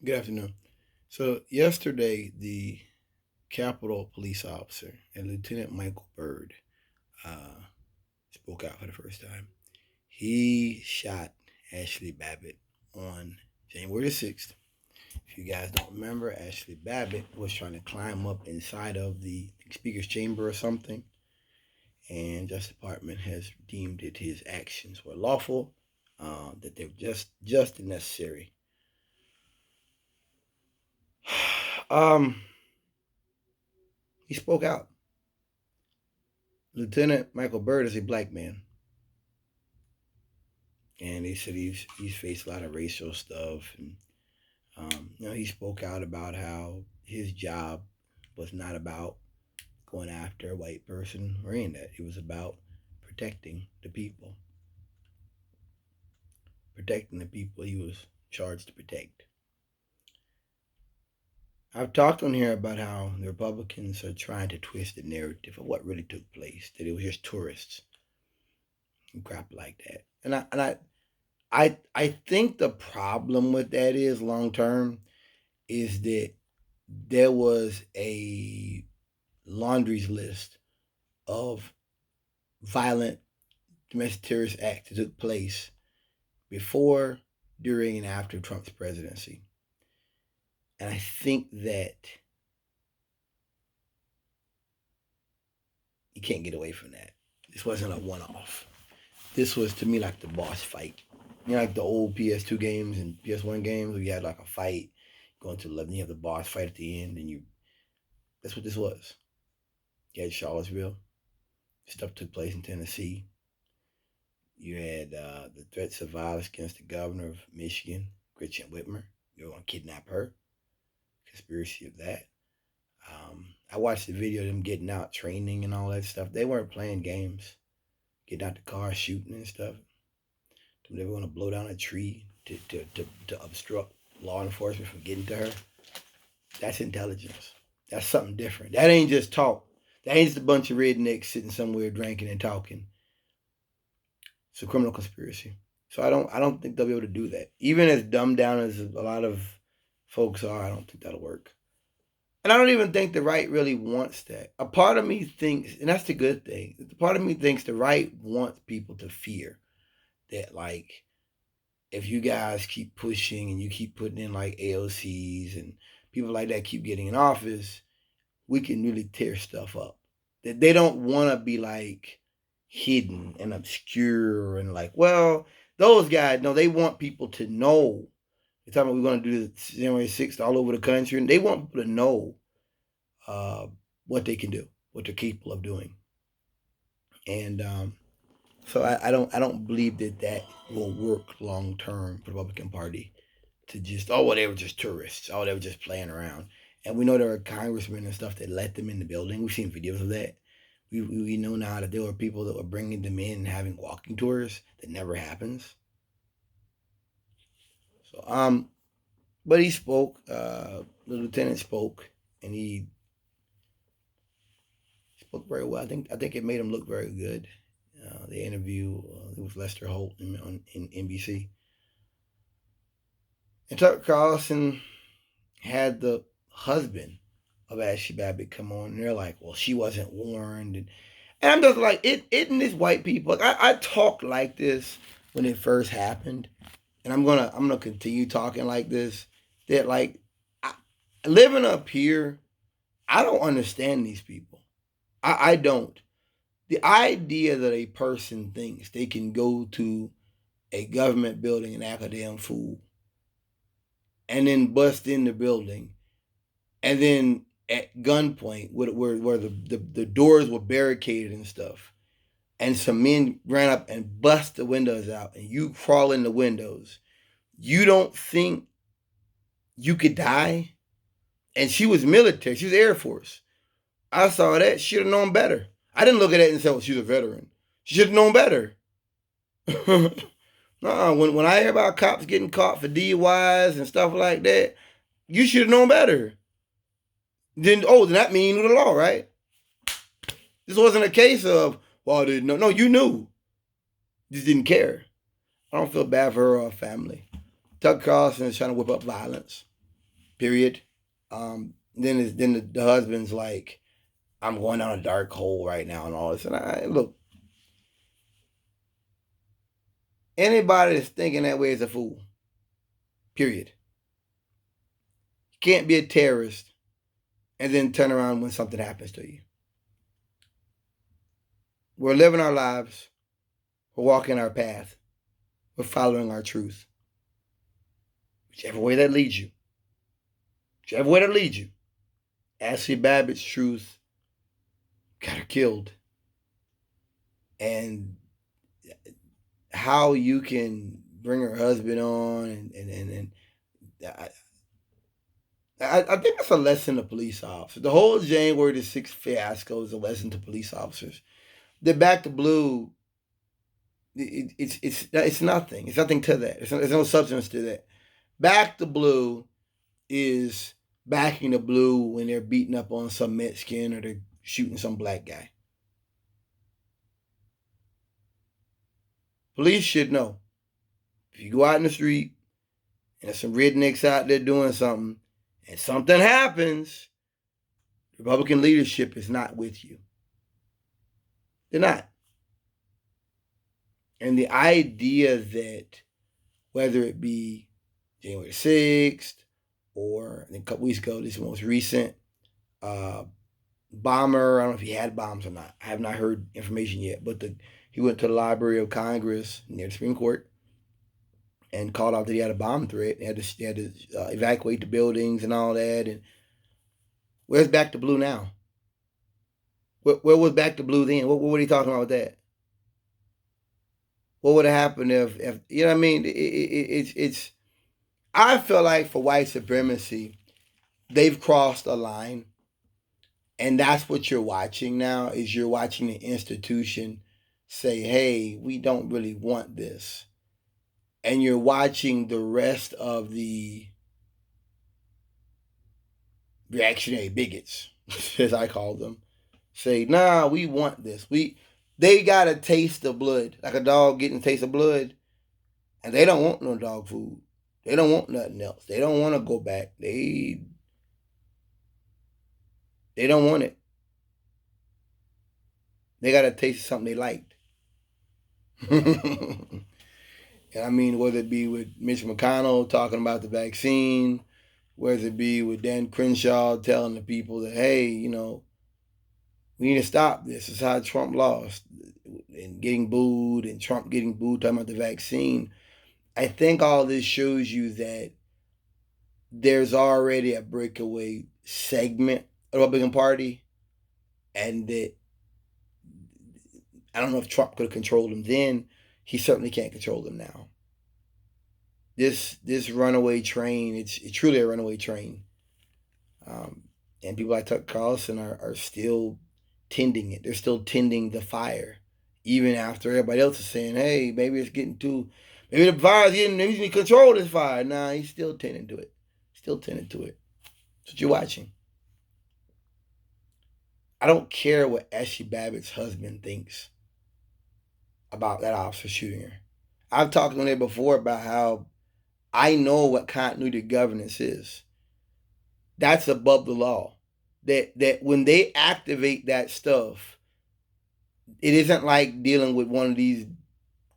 Good afternoon. So yesterday, the Capitol police officer and Lieutenant Michael Byrd uh, spoke out for the first time. He shot Ashley Babbitt on January the 6th. If you guys don't remember, Ashley Babbitt was trying to climb up inside of the speaker's chamber or something, and Justice Department has deemed it his actions were lawful, that they're just necessary. um, he spoke out. Lieutenant Michael Byrd is a black man, and he said he's faced a lot of racial stuff, and he spoke out about how his job was not about going after a white person or any of that. It was about protecting the people, protecting the people he was charged to protect. I've talked on here about how the Republicans are trying to twist the narrative of what really took place, that it was just tourists and crap like that. And I think the problem with that is long term is that there was a laundry's list of violent domestic terrorist acts that took place before, during, and after Trump's presidency. And I think that you can't get away from that. This wasn't a one off. This was to me like the boss fight. Like the old PS2 games and PS1 games where you had like a fight going to 11, you have the boss fight at the end, and that's what this was. You had Charlottesville, stuff took place in Tennessee. You had the threats of violence against the governor of Michigan, Gretchen Whitmer. They were going to kidnap her. Conspiracy of that. I watched the video of them getting out, training and all that stuff. They weren't playing games, getting out the car, shooting and stuff. They were going to blow down a tree to obstruct law enforcement from getting to her. That's intelligence. That's something different. That ain't just talk. That ain't just a bunch of rednecks sitting somewhere drinking and talking. It's a criminal conspiracy. So I don't think they'll be able to do that. Even as dumbed down as a lot of folks are, I don't think that'll work. And I don't even think the right really wants that. A part of me thinks, and that's the good thing, a part of me thinks the right wants people to fear that, like, if you guys keep pushing and you keep putting in like AOCs and people like that keep getting in office, we can really tear stuff up. That they don't want to be like hidden and obscure and like, well, those guys, no, they want people to know. They're talking about we're going to do the January 6th all over the country, and they want people to know uh, what they can do, what they're capable of doing. And so I don't believe that will work long term for the Republican Party to just, oh, well, they were just tourists, oh, they were just playing around. And we know there are congressmen and stuff that let them in the building. We've seen videos of that. We know now that there were people that were bringing them in and having walking tours. That never happens. So but he spoke. The lieutenant spoke, and he spoke very well. I think it made him look very good. The interview with Lester Holt in NBC. And Tucker Carlson had the husband of Ashley Babbitt come on, and they're like, "Well, she wasn't warned," and I'm just like, isn't this white people? Like, I talked like this when it first happened, and I'm gonna continue talking like this. That like, I, living up here, I don't understand these people. I don't. The idea that a person thinks they can go to a government building and act a damn fool, and then bust in the building, and then at gunpoint, where the doors were barricaded and stuff, and some men ran up and bust the windows out, and you crawl in the windows, you don't think you could die? And she was military, she was Air Force. I saw that. She should have known better. I didn't look at it and say, well, she's a veteran. She should have known better. No, when I hear about cops getting caught for DUIs and stuff like that, you should have known better. Then that means you knew the law, right? This wasn't a case of, well, I didn't know. No, you knew. You just didn't care. I don't feel bad for her or her family. Tucker Carlson is trying to whip up violence. Period. Then the husband's like, I'm going down a dark hole right now and all this. And I look, anybody that's thinking that way is a fool. Period. You can't be a terrorist and then turn around when something happens to you. We're living our lives. We're walking our path. We're following our truth. Whichever way that leads you. Whichever way that leads you. Ashley Babbitt's truth got her killed. And how you can bring her husband on and I think that's a lesson to police officers. The whole January the 6th fiasco is a lesson to police officers. The Back to Blue, it's nothing. It's nothing to that. There's no substance to that. Back to Blue is backing the blue when they're beating up on some Mexican or they're shooting some black guy. Police should know. If you go out in the street and there's some rednecks out there doing something and something happens, Republican leadership is not with you. They're not. And the idea that whether it be January 6th or I think a couple weeks ago, this most recent bomber, I don't know if he had bombs or not. I have not heard information yet, but he went to the Library of Congress near the Supreme Court and called out that he had a bomb threat. They had to evacuate the buildings and all that. And where's Back to Blue now? Where was Back to Blue then? What were they talking about with that? What would have happened if you know what I mean? It's I feel like for white supremacy, they've crossed a line. And that's what you're watching now, is you're watching the institution say, hey, we don't really want this. And you're watching the rest of the reactionary bigots, as I call them, say, nah, we want this. They got a taste of blood, like a dog getting a taste of blood, and they don't want no dog food. They don't want nothing else. They don't want to go back. They don't want it. They got a taste of something they liked. And I mean, whether it be with Mitch McConnell talking about the vaccine, whether it be with Dan Crenshaw telling the people that, hey, you know, we need to stop this. This is how Trump lost, and getting booed, and Trump getting booed talking about the vaccine. I think all this shows you that there's already a breakaway segment of the Republican Party, and that I don't know if Trump could have controlled them then. He certainly can't control them now. This runaway train, it's truly a runaway train. And people like Tucker Carlson are still tending it. They're still tending the fire. Even after everybody else is saying, hey, maybe it's getting too, maybe the fire's getting, maybe you need to control this fire. Nah, he's still tending to it. Still tending to it. That's what you're watching. I don't care what Ashley Babbitt's husband thinks about that officer shooting her. I've talked on there before about how I know what continuity governance is. That's above the law. That when they activate that stuff, it isn't like dealing with one of these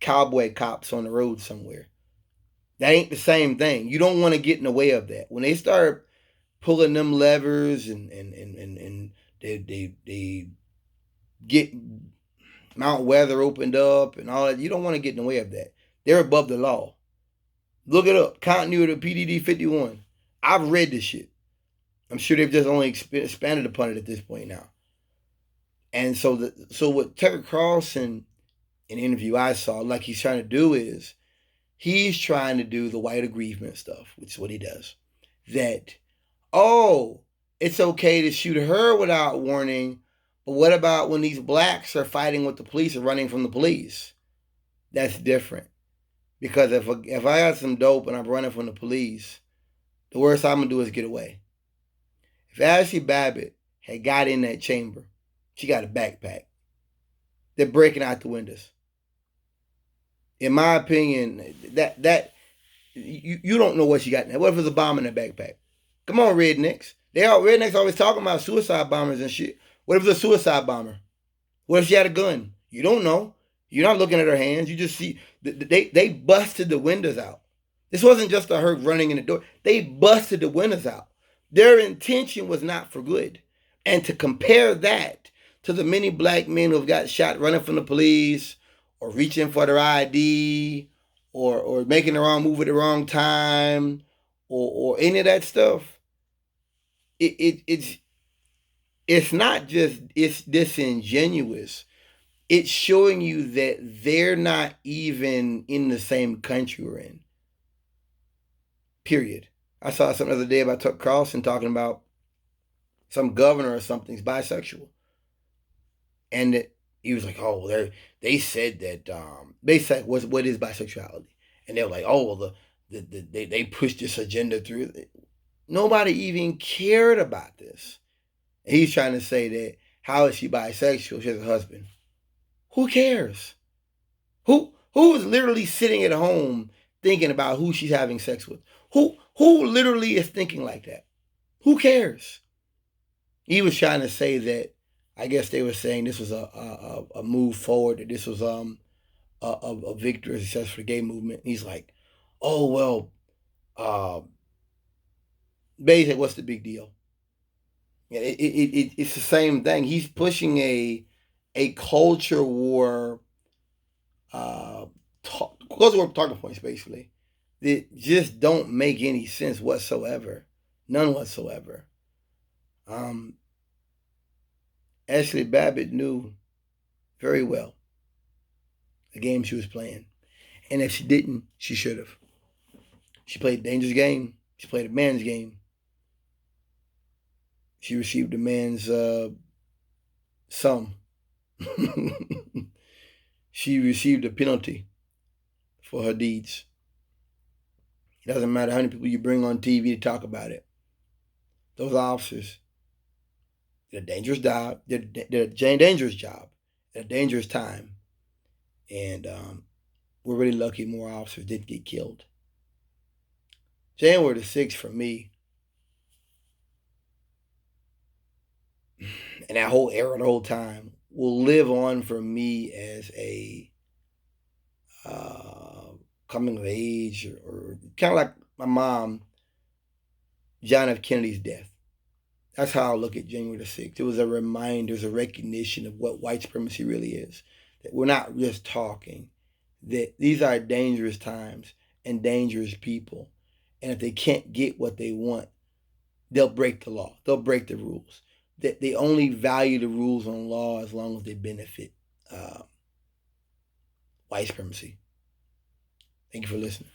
cowboy cops on the road somewhere. That ain't the same thing. You don't want to get in the way of that. When they start pulling them levers and they get Mount Weather opened up and all that, you don't want to get in the way of that. They're above the law. Look it up. Continuity of PDD 51. I've read this shit. I'm sure they've just only expanded upon it at this point now. And so what Tucker Carlson, in an interview I saw, like he's trying to do is, he's trying to do the white aggrievement stuff, which is what he does. That, oh, it's okay to shoot her without warning, but what about when these blacks are fighting with the police or running from the police? That's different. Because if I got some dope and I'm running from the police, the worst I'm going to do is get away. If Ashley Babbitt had got in that chamber, she got a backpack. They're breaking out the windows. In my opinion, that you don't know what she got in there. What if it's a bomb in her backpack? Come on, rednecks. Rednecks always talking about suicide bombers and shit. What if it's a suicide bomber? What if she had a gun? You don't know. You're not looking at her hands. You just see they busted the windows out. This wasn't just her running in the door. They busted the windows out. Their intention was not for good. And to compare that to the many black men who've got shot running from the police or reaching for their ID or making the wrong move at the wrong time or any of that stuff, it's not just it's disingenuous. It's showing you that they're not even in the same country we're in. Period. I saw something the other day about Tucker Carlson talking about some governor or something's bisexual, and he was like, "Oh, they said that they said what is bisexuality," and they were like, "Oh, well, they pushed this agenda through." Nobody even cared about this. And he's trying to say that how is she bisexual? She has a husband. Who cares? Who is literally sitting at home thinking about who she's having sex with? Who literally is thinking like that? Who cares? He was trying to say that I guess they were saying this was a move forward, that this was a victory, a success for the gay movement. He's like, oh well, basically, what's the big deal? It's the same thing. He's pushing a culture war, culture war talking points basically that just don't make any sense whatsoever, none whatsoever. Ashley Babbitt knew very well the game she was playing, and if she didn't, she should have. She played a dangerous game. She played a man's game. She received a man's sum. She received a penalty for her deeds. It doesn't matter how many people you bring on TV to talk about it. Those officers did a dangerous job. Did a dangerous job at a dangerous time. And we're really lucky more officers didn't get killed. January the 6th for me, and that whole era, the whole time, will live on for me as a coming of age or kind of like my mom, John F. Kennedy's death. That's how I look at January the 6th. It was a reminder, it was a recognition of what white supremacy really is. That we're not just talking, that these are dangerous times and dangerous people. And if they can't get what they want, they'll break the law. They'll break the rules. That they only value the rules on law as long as they benefit white supremacy. Thank you for listening.